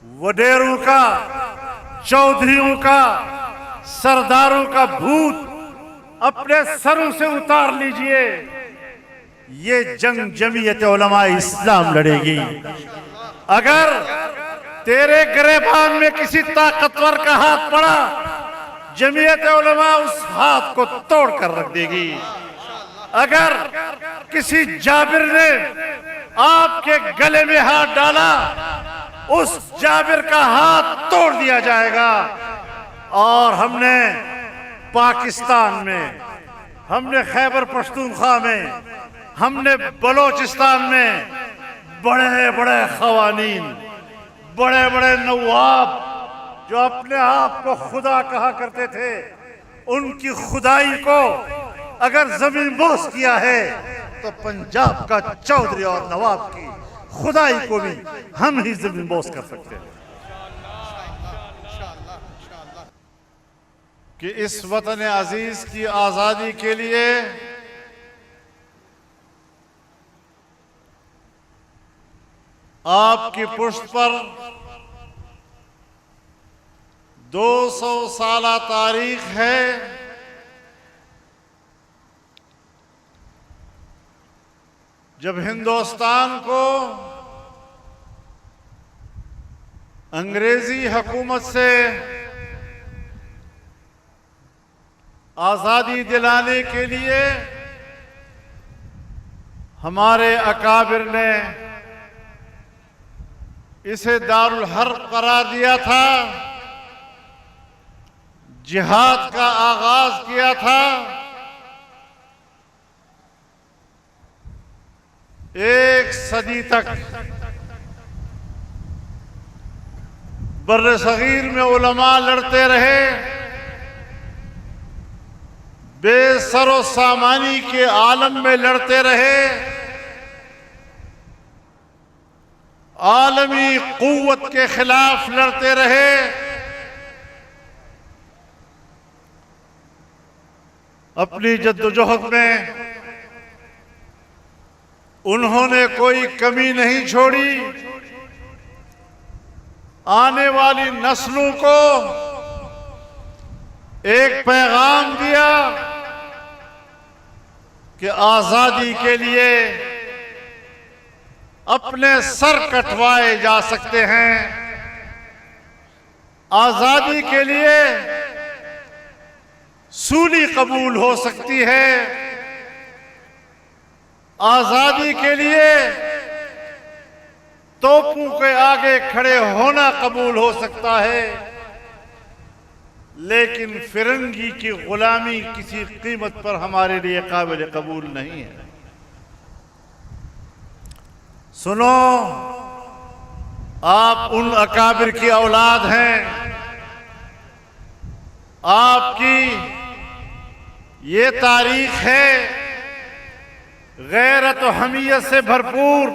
वडेरों का, चौधरियों का, सरदारों का भूत अपने सरों से उतार लीजिए। ये जंग जमीयत उलमा इस्लाम लड़ेगी। अगर तेरे गिरेबान में किसी ताकतवर का हाथ पड़ा, जमीयत उलमा उस हाथ को तोड़ कर रख देगी। अगर किसी जाबिर ने आपके गले में हाथ डाला, उस जाबिर का हाथ तोड़ दिया जाएगा। और हमने पाकिस्तान में, हमने खैबर पख्तूनख्वा में, हमने बलोचिस्तान में बड़े बड़े खवानीन, बड़े बड़े नवाब जो अपने आप को खुदा कहा करते थे, उनकी खुदाई को अगर जमीन बोस किया है तो पंजाब का चौधरी और नवाब की खुदाई को भी हम ही जमीन बोस कर सकते हैं। कि इस वतन अजीज की आजादी के लिए आपकी पुष्ट पर 200 साला तारीख है। जब हिंदुस्तान को अंग्रेजी हुकूमत से आजादी दिलाने के लिए हमारे अकाबिर ने इसे दारुल हर्ब करार दिया था, जिहाद का आगाज किया था। एक सदी तक बर्रे सगीर में उलमा लड़ते रहे, बेसरो सामानी के आलम में लड़ते रहे, आलमी कुव्वत के खिलाफ लड़ते रहे। अपनी जद्दोजहद में उन्होंने कोई कमी नहीं छोड़ी। आने वाली नस्लों को एक पैगाम दिया कि आजादी के लिए अपने सर कटवाए जा सकते हैं, आजादी के लिए सूली कबूल हो सकती है, आजादी के लिए तोपों के आगे खड़े होना कबूल हो सकता है, लेकिन फिरंगी की गुलामी किसी कीमत पर हमारे लिए काबिल कबूल नहीं है। सुनो, आप उन अकाबिर की औलाद हैं, आपकी ये तारीख है गैरत और हमीयत से भरपूर,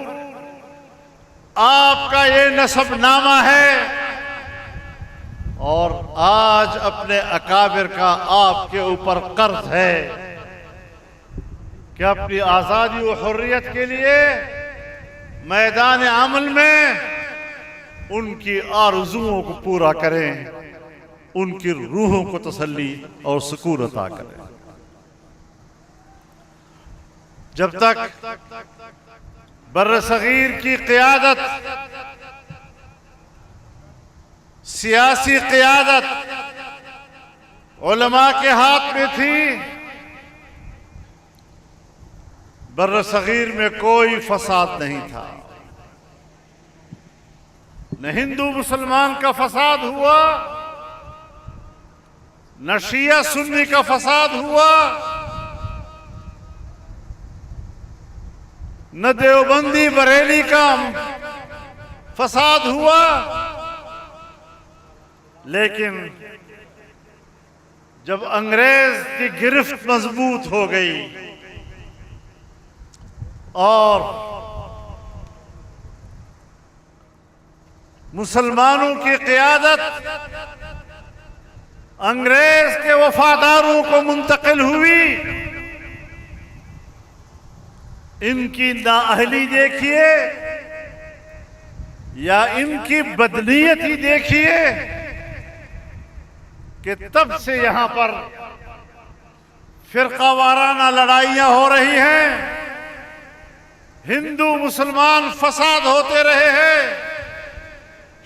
आपका ये नसबनामा है। और आज अपने अकाबिर का आपके ऊपर कर्ज है कि अपनी आजादी और हुर्रियत के लिए मैदान अमल में उनकी आरज़ुओं को पूरा करें, उनकी रूहों को तसल्ली और सुकून अता करें। जब तक बर्र सगीर की क़ियादत, सियासी क़ियादत उलमा के हाथ में थी, बर्र सगीर में कोई फसाद नहीं था। न हिंदू मुसलमान का फसाद हुआ, न शिया सुन्नी का फसाद हुआ, न देवबंदी बरेली का फसाद हुआ। लेकिन जब अंग्रेज की गिरफ्त मजबूत हो गई और मुसलमानों की क़ियादत अंग्रेज के वफादारों को मुंतकिल हुई, इनकी नाअहली देखिए। या इनकी बदनीयत ही देखिए कि तब से यहां पर फिरका वाराना लड़ाइयां हो रही हैं, हिंदू मुसलमान फसाद होते रहे हैं,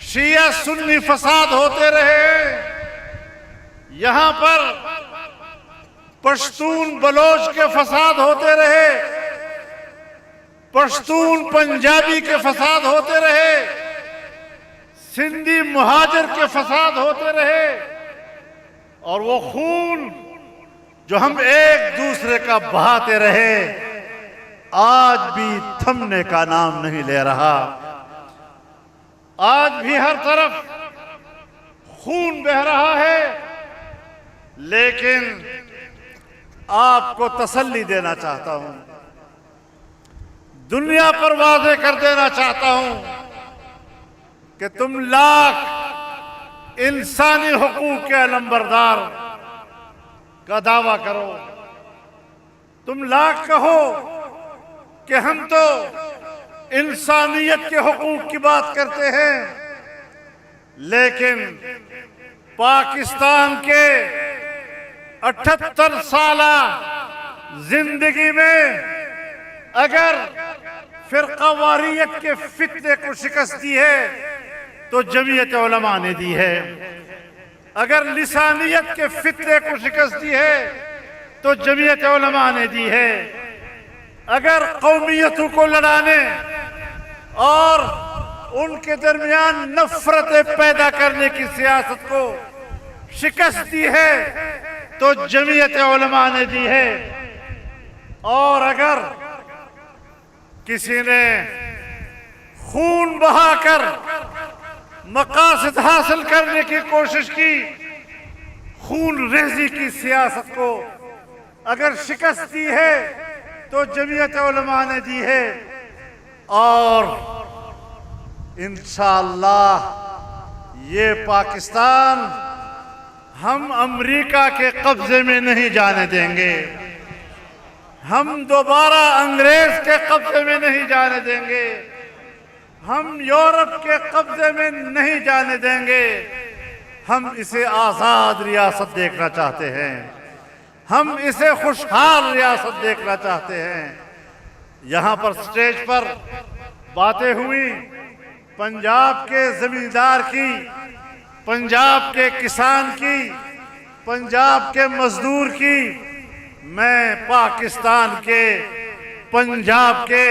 शिया सुन्नी फसाद होते रहे हैं, यहां पर पश्तून बलोच के फसाद होते रहे, पश्तून पंजाबी के फसाद होते रहे, सिंधी मुहाजिर के फसाद होते रहे, और वो खून जो हम एक दूसरे का बहाते रहे आज भी थमने का नाम नहीं ले रहा। आज भी हर तरफ खून बह रहा है, लेकिन आपको तसल्ली देना चाहता हूं, दुनिया पर वादे कर देना चाहता हूं कि तुम लाख इंसानी हुकूक के अलंबरदार का दावा करो, तुम लाख कहो कि हम तो इंसानियत के हुकूक की बात करते हैं, लेकिन पाकिस्तान के 78 साला जिंदगी में अगर फिरकावारियत के फितने को शिकस्त दी है तो जमीयत उलमा ने दी है, अगर लिसानियत के फितने को शिकस्त दी है तो जमीयत उलमा ने दी है, अगर कौमियतों को लड़ाने और उनके दरमियान नफरतें पैदा करने की सियासत को शिकस्त दी है तो जमीयत उलमा ने दी है, और अगर किसी ने खून बहाकर मकासद हासिल करने की कोशिश की, खून रेजी की सियासत को अगर शिकस्त दी है तो जमीयत उलमा ने दी है, और इंशाअल्लाह ये पाकिस्तान हम अमेरिका के कब्जे में नहीं जाने देंगे, हम दोबारा अंग्रेज के कब्जे में नहीं जाने देंगे, हम यूरोप के कब्जे में नहीं जाने देंगे। हम इसे आजाद रियासत देखना चाहते हैं, हम इसे खुशहाल रियासत देखना चाहते हैं। यहाँ पर स्टेज पर बातें हुई पंजाब के जमींदार की, पंजाब के किसान की, पंजाब के मजदूर की। मैं पाकिस्तान के पंजाब के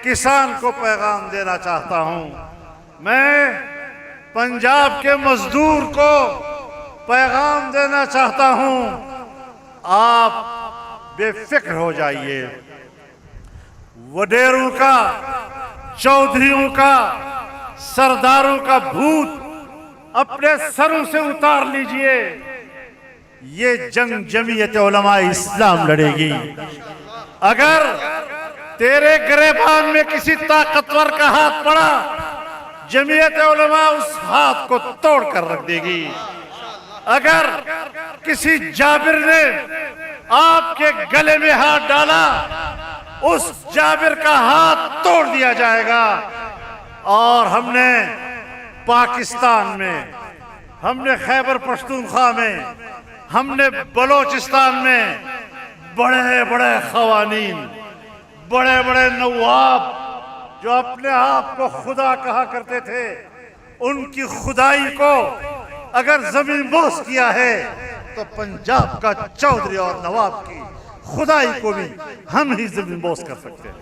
किसान को पैगाम देना चाहता हूं, मैं पंजाब के मजदूर को पैगाम देना चाहता हूं, आप बेफिक्र हो जाइए। वडेरों का, चौधरियों का, सरदारों का भूत अपने सरों से उतार लीजिए। ये जंग जमीयत उलमा इस्लाम लड़ेगी। अगर तेरे गिरेबान में किसी ताकतवर का हाथ पड़ा, जमीयत उलमा उस हाथ को तोड़ कर रख देगी। अगर किसी जाबिर ने आपके गले में हाथ डाला, उस जाबिर का हाथ तोड़ दिया जाएगा। और हमने पाकिस्तान में, हमने खैबर पख्तूनख्वा में, हमने बलोचिस्तान में बड़े बड़े खवानीन, बड़े बड़े नवाब जो अपने आप को खुदा कहा करते थे, उनकी खुदाई को अगर जमीन बोस किया है तो पंजाब का चौधरी और नवाब की खुदाई को भी हम ही जमीन बोस कर सकते हैं।